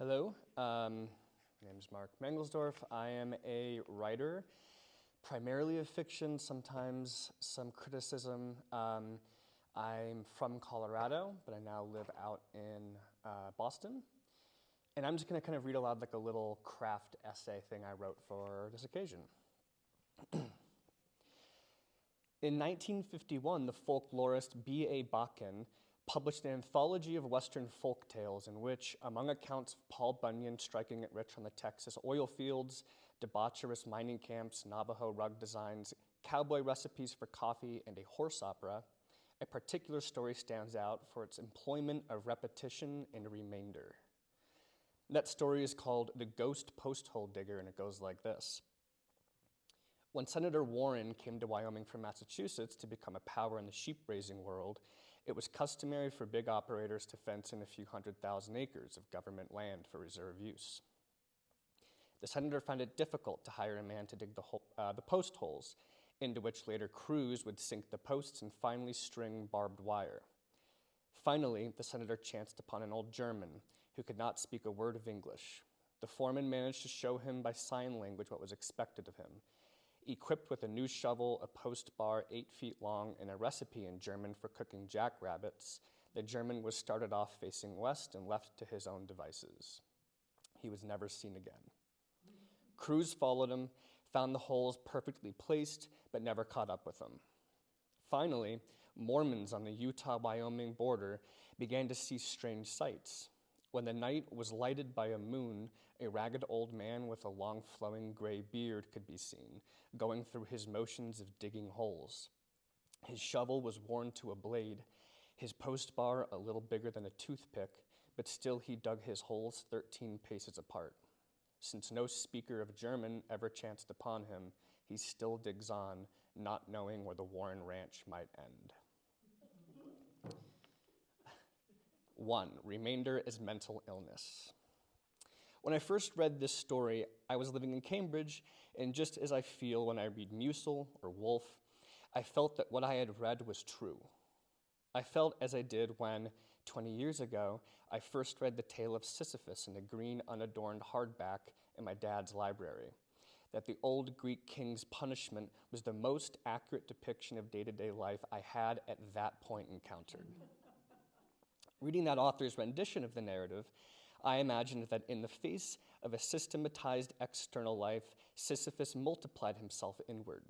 Hello, my name is Mark Mangelsdorf. I am a writer, primarily of fiction, sometimes some criticism. I'm from Colorado, but I now live out in Boston. And I'm just going to kind of read aloud like a little craft essay thing I wrote for this occasion. In 1951, the folklorist B.A. Bakken published an anthology of Western folk tales in which, among accounts of Paul Bunyan striking it rich on the Texas oil fields, debaucherous mining camps, Navajo rug designs, cowboy recipes for coffee, and a horse opera, a particular story stands out for its employment of repetition and remainder. That story is called The Ghost Post Hole Digger, and it goes like this. When Senator Warren came to Wyoming from Massachusetts to become a power in the sheep-raising world, it was customary for big operators to fence in a few 100,000 acres of government land for reserve use. The senator found it difficult to hire a man to dig the post holes, into which later crews would sink the posts and finally string barbed wire. Finally, the senator chanced upon an old German who could not speak a word of English. The foreman managed to show him by sign language what was expected of him. Equipped with a new shovel, a post bar 8 feet long, and a recipe in German for cooking jackrabbits, the German was started off facing west and left to his own devices. He was never seen again. Crews followed him, found the holes perfectly placed, but never caught up with him. Finally, Mormons on the Utah-Wyoming border began to see strange sights. When the night was lighted by a moon, a ragged old man with a long flowing gray beard could be seen, going through his motions of digging holes. His shovel was worn to a blade, his post bar a little bigger than a toothpick, but still he dug his holes 13 paces apart. Since no speaker of German ever chanced upon him, he still digs on, not knowing where the Warren Ranch might end. 1. Remainder is mental illness. When I first read this story, I was living in Cambridge, and just as I feel when I read Musil or Woolf, I felt that what I had read was true. I felt as I did when, 20 years ago, I first read the tale of Sisyphus in a green, unadorned hardback in my dad's library, that the old Greek king's punishment was the most accurate depiction of day-to-day life I had at that point encountered. Reading that author's rendition of the narrative, I imagined that in the face of a systematized external life, Sisyphus multiplied himself inward,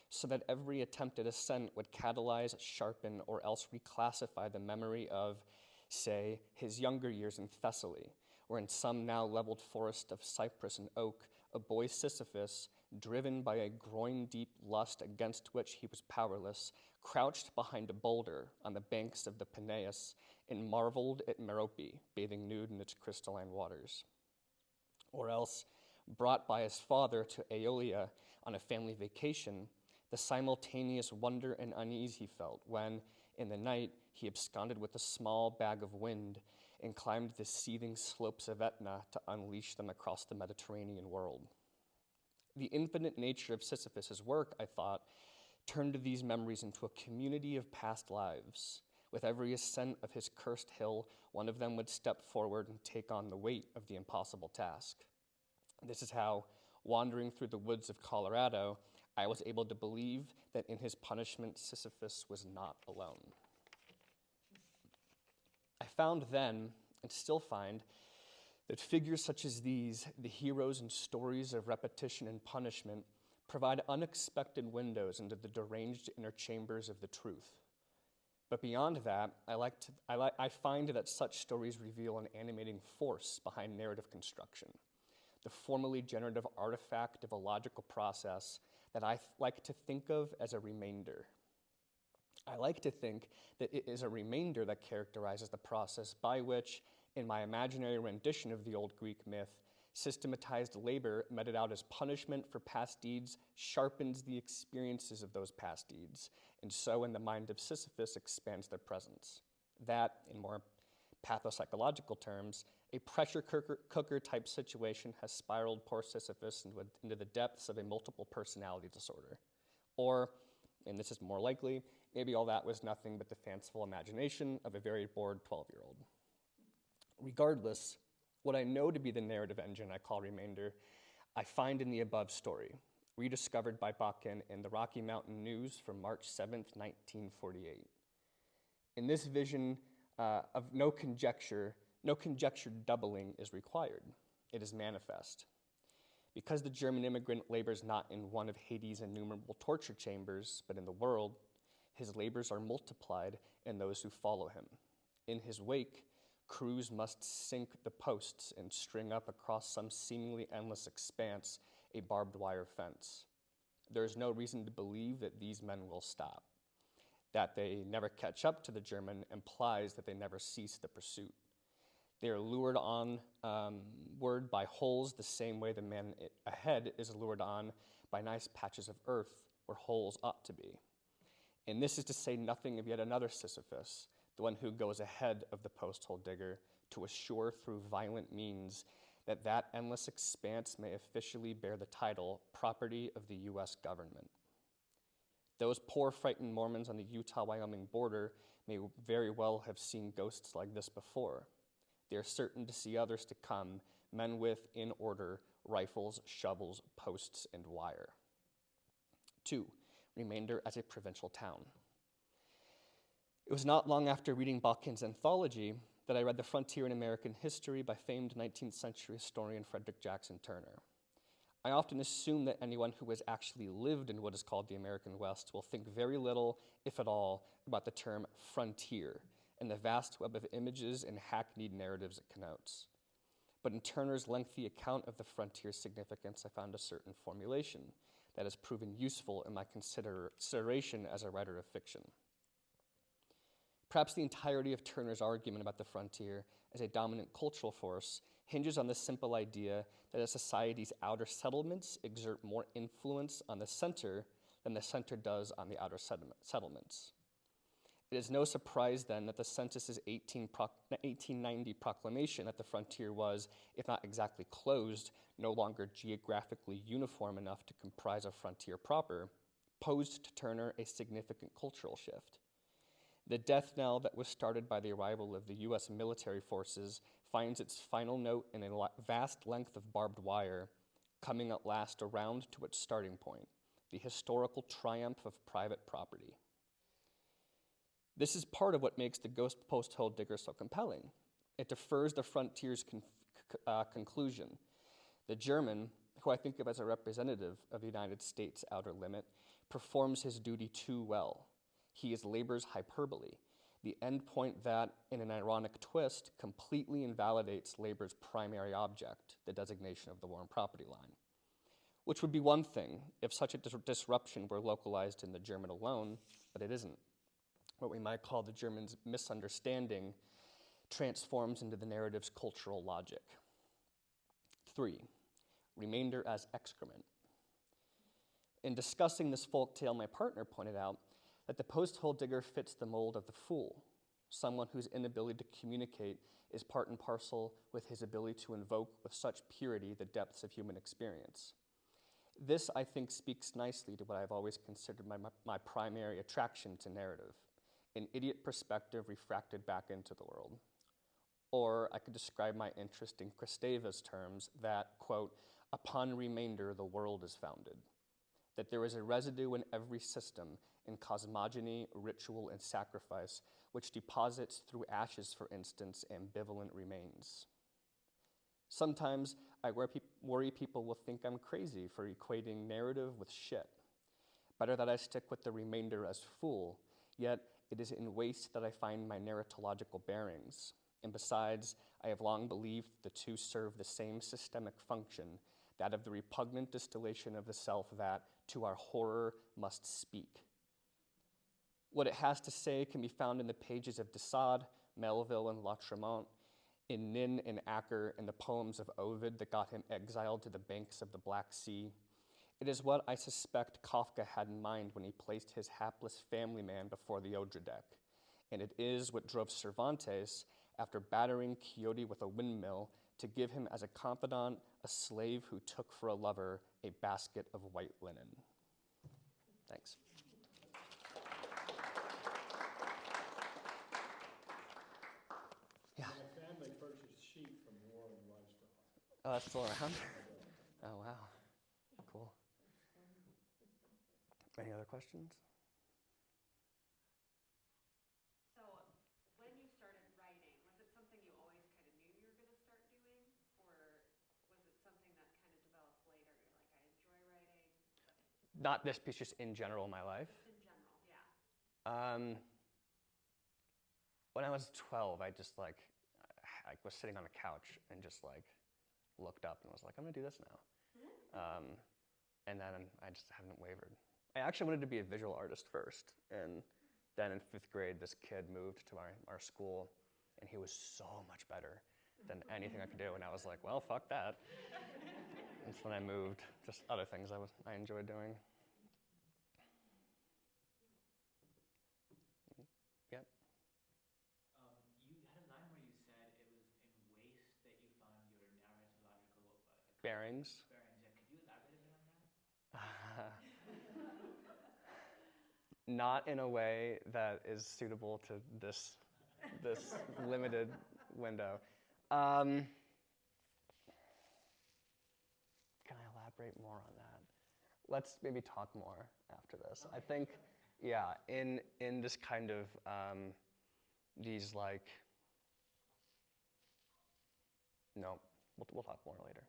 so that every attempt at ascent would catalyze, sharpen, or else reclassify the memory of, say, his younger years in Thessaly, where in some now leveled forest of cypress and oak, a boy Sisyphus, driven by a groin-deep lust against which he was powerless, crouched behind a boulder on the banks of the Peneus and marveled at Merope, bathing nude in its crystalline waters. Or else, brought by his father to Aeolia on a family vacation, the simultaneous wonder and unease he felt when, in the night, he absconded with a small bag of wind and climbed the seething slopes of Etna to unleash them across the Mediterranean world. The infinite nature of Sisyphus's work, I thought, turned these memories into a community of past lives. With every ascent of his cursed hill, one of them would step forward and take on the weight of the impossible task. This is how, wandering through the woods of Colorado, I was able to believe that in his punishment, Sisyphus was not alone. I found then, and still find, that figures such as these, the heroes and stories of repetition and punishment, provide unexpected windows into the deranged inner chambers of the truth. But beyond that, I find that such stories reveal an animating force behind narrative construction, the formally generative artifact of a logical process that I like to think of as a remainder. I like to think that it is a remainder that characterizes the process by which, in my imaginary rendition of the old Greek myth, systematized labor meted out as punishment for past deeds sharpens the experiences of those past deeds, and so in the mind of Sisyphus expands their presence. That, in more pathopsychological terms, a pressure cooker type situation has spiraled poor Sisyphus into the depths of a multiple personality disorder. Or, and this is more likely, maybe all that was nothing but the fanciful imagination of a very bored 12-year-old. Regardless, What I know to be the narrative engine I call Remainder, I find in the above story, rediscovered by Bakken in the Rocky Mountain News from March 7th, 1948. In this vision of no conjecture doubling is required. It is manifest. Because the German immigrant labors not in one of Hades' innumerable torture chambers, but in the world, his labors are multiplied in those who follow him. In his wake, crews must sink the posts and string up across some seemingly endless expanse a barbed wire fence. There is no reason to believe that these men will stop. That they never catch up to the German implies that they never cease the pursuit. They are lured onward by holes the same way the man ahead is lured on by nice patches of earth where holes ought to be. And this is to say nothing of yet another Sisyphus, the one who goes ahead of the post-hole digger to assure through violent means that that endless expanse may officially bear the title property of the U.S. government. Those poor frightened Mormons on the Utah-Wyoming border may very well have seen ghosts like this before. They are certain to see others to come, men with, in order, rifles, shovels, posts, and wire. 2. Remainder as a provincial town. It was not long after reading Bakken's anthology that I read The Frontier in American History by famed 19th century historian Frederick Jackson Turner. I often assume that anyone who has actually lived in what is called the American West will think very little, if at all, about the term frontier and the vast web of images and hackneyed narratives it connotes. But in Turner's lengthy account of the frontier's significance, I found a certain formulation that has proven useful in my consideration as a writer of fiction. Perhaps the entirety of Turner's argument about the frontier as a dominant cultural force hinges on the simple idea that a society's outer settlements exert more influence on the center than the center does on the outer settlements. It is no surprise then that the census's 1890 proclamation that the frontier was, if not exactly closed, no longer geographically uniform enough to comprise a frontier proper, posed to Turner a significant cultural shift. The death knell that was started by the arrival of the U.S. military forces finds its final note in a vast length of barbed wire, coming at last around to its starting point, the historical triumph of private property. This is part of what makes the Ghost Post-Hole Digger so compelling. It defers the frontier's conclusion. The German, who I think of as a representative of the United States' outer limit, performs his duty too well. He is labor's hyperbole, the end point that, in an ironic twist, completely invalidates labor's primary object, the designation of the Warren property line. Which would be one thing if such a disruption were localized in the German alone, but it isn't. What we might call the German's misunderstanding transforms into the narrative's cultural logic. 3. Remainder as excrement. In discussing this folktale, my partner pointed out that the post-hole digger fits the mold of the fool, someone whose inability to communicate is part and parcel with his ability to invoke with such purity the depths of human experience. This, I think, speaks nicely to what I've always considered my primary attraction to narrative, an idiot perspective refracted back into the world. Or I could describe my interest in Kristeva's terms that, quote, upon remainder the world is founded, that there is a residue in every system, in cosmogony, ritual, and sacrifice, which deposits through ashes, for instance, ambivalent remains. Sometimes I worry people will think I'm crazy for equating narrative with shit. Better that I stick with the remainder as fool, yet it is in waste that I find my narratological bearings. And besides, I have long believed the two serve the same systemic function, that of the repugnant distillation of the self that, to our horror, must speak. What it has to say can be found in the pages of de Sade, Melville, and Latremont, in Nin and Acker, and the poems of Ovid that got him exiled to the banks of the Black Sea. It is what I suspect Kafka had in mind when he placed his hapless family man before the Odradek, and it is what drove Cervantes, after battering Quixote with a windmill, to give him as a confidant a slave who took for a lover a basket of white linen. Thanks. Yeah. My family purchased sheep from Warren Oh, that's still around? Oh, wow. Cool. Any other questions? So when you started writing, was it something you always kind of knew you were going to start doing? Or was it something that kind of developed later? You're like, I enjoy writing. Not this piece, just in general in my life. Just in general, yeah. When I was 12, I just like, I was sitting on a couch and just like looked up and was like, I'm gonna do this now. And then I just haven't wavered. I actually wanted to be a visual artist first, and then in 5th grade, this kid moved to our school, and he was so much better than anything I could do, and I was like, well, fuck that. And so then I moved, just other things I enjoyed doing. Yep. You had a line where you said it was in waste that you found your narratological Bearings. bearings. Yeah, could you elaborate a bit on that? Not in a way that is suitable to this limited window. Can I elaborate more on that? Let's maybe talk more after this. Okay. I think, yeah, in this kind of these like, no, we'll talk more later.